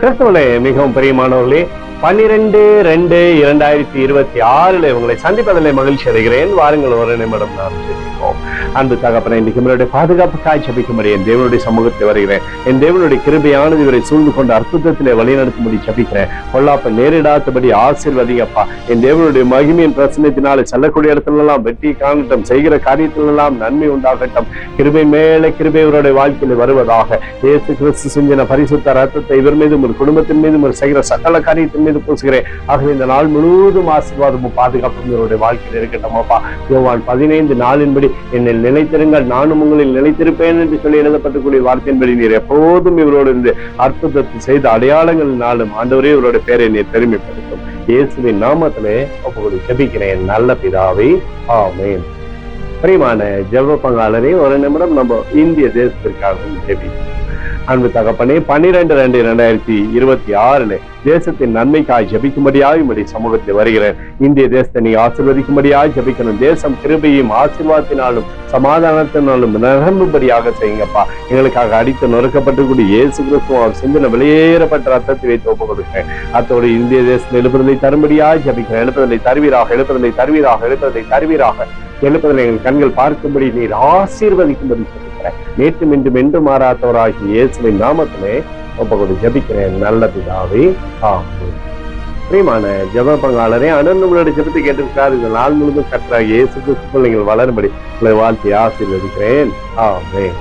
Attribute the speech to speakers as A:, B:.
A: கிறிஸ்துவிலே மிகவும் பிரியமானவர்களே, 12/2/2026 உங்களை சந்திப்பதிலே மகிழ்ச்சி அடைகிறேன். வாருங்கள், ஒரு நிமிடம் நாம் ஜெபிப்போம். அன்பு தகப்பனே, இன்றைக்கு நம்மளுடைய பாதுகாப்புக்காய் ஜெபிக்கும்படி என் தேவனுடைய சமூகத்தில் வருகிறேன். என் தேவனுடைய கிருபையானது இவரை சூழ்ந்து கொண்டு அற்புதத்திலே வழிநடத்தும்படி ஜெபிக்கிறேன். பொல்லாப்ப நேரிடாதபடி ஆசீர்வதிங்கப்பா. என் தேவனுடைய மகிமையின் பிரசன்னத்தினாலே செல்லக்கூடிய இடத்துலெல்லாம் வெற்றி காணட்டும், செய்கிற காரியத்திலெல்லாம் நன்மை உண்டாகட்டும். கிருபை மேல கிருபை இவருடைய வாழ்க்கையில் வருவதாக. இயேசு கிறிஸ்து செஞ்சின பரிசுத்த ரத்தத்தை இவர் மீதும் ஒரு குடும்பத்தின் மீதும் ஒரு செய்கிற சகல காரியத்தின் மீது பூசுகிறேன். ஆகவே இந்த நாள் முழுவதும் ஆசீர்வாதமும் பாதுகாப்பும் இவருடைய வாழ்க்கையில் இருக்கட்டும் அப்பா. யோவான் 15:4 என்னில் நிலைத்திருங்கள், நானும் உங்களில் நிலைத்திருப்பேன் என்று சொல்லி எழுதப்பட்டக்கூடிய வார்த்தையின்படி நீர் எப்போதும் இவரோடு இருந்து அற்புதத்தை செய்த அடையாளங்களினாலும் ஆண்டவரே இவருடைய பேரை நீர் பெருமைப்படுத்தும். இயேசுவின் நாமத்திலே ஒப்புக்கொண்டு ஜெபிக்கிறேன் நல்ல பிதாவே, ஆமென். பிரியமான ஜெப பங்காளரே, ஒரு நிமிடம் நம்ம இந்திய தேசத்திற்காகவும் ஜெபிப்போம். அன்பு தகப்பனே, 12/2/2026 தேசத்தின் நன்மைக்காய் ஜபிக்கும்படியாய் உம்முடைய சமூகத்தில் வருகிறேன். இந்திய தேசத்தை நீ ஆசீர்வதிக்கும்படியாய் ஜபிக்கணும். தேசம் கிருபையும் ஆசீர்வாதத்தினாலும் சமாதானத்தினாலும் நிரம்பும்படியாக செய்யுங்கப்பா. எங்களுக்காக அடித்து நொறுக்கப்பட்டு இயேசு கிறிஸ்துவ அவர் சிந்தின வெளியேறப்பட்ட ரத்தத்தை வைத்து ஒப்பு கொடுக்கிறேன். அத்தோடு இந்திய தேசத்தில் எழுப்புதலை தரும்படியாய் ஜபிக்கிறேன். எழுப்புதலை தருவீராக, எழுப்புதலை தருவீராக, எழுப்புதலை தருவீராக. எழுப்புதலை எங்கள் கண்கள் பார்க்கும்படி நீர் ஆசீர்வதிக்கும்படி நேற்று இன்றும் என்று மாறாதவராகி இயேசுவின் நாமத்திலே ஒப்புக்கொண்டு ஜெபிக்கிறேன் நல்ல பிதாவே, ஆமென். பிரியமான ஜெப பங்காளரே, உங்களுடைய ஜெபத்தை கேட்டிருக்கிறார். இந்த நாள் முழுவதும் கர்த்தராகிய இயேசு கிறிஸ்துவுக்குள் நீங்கள் வளரும்படி உங்களை வாழ்த்தி ஆசீர்வதிக்கிறேன். ஆமென்.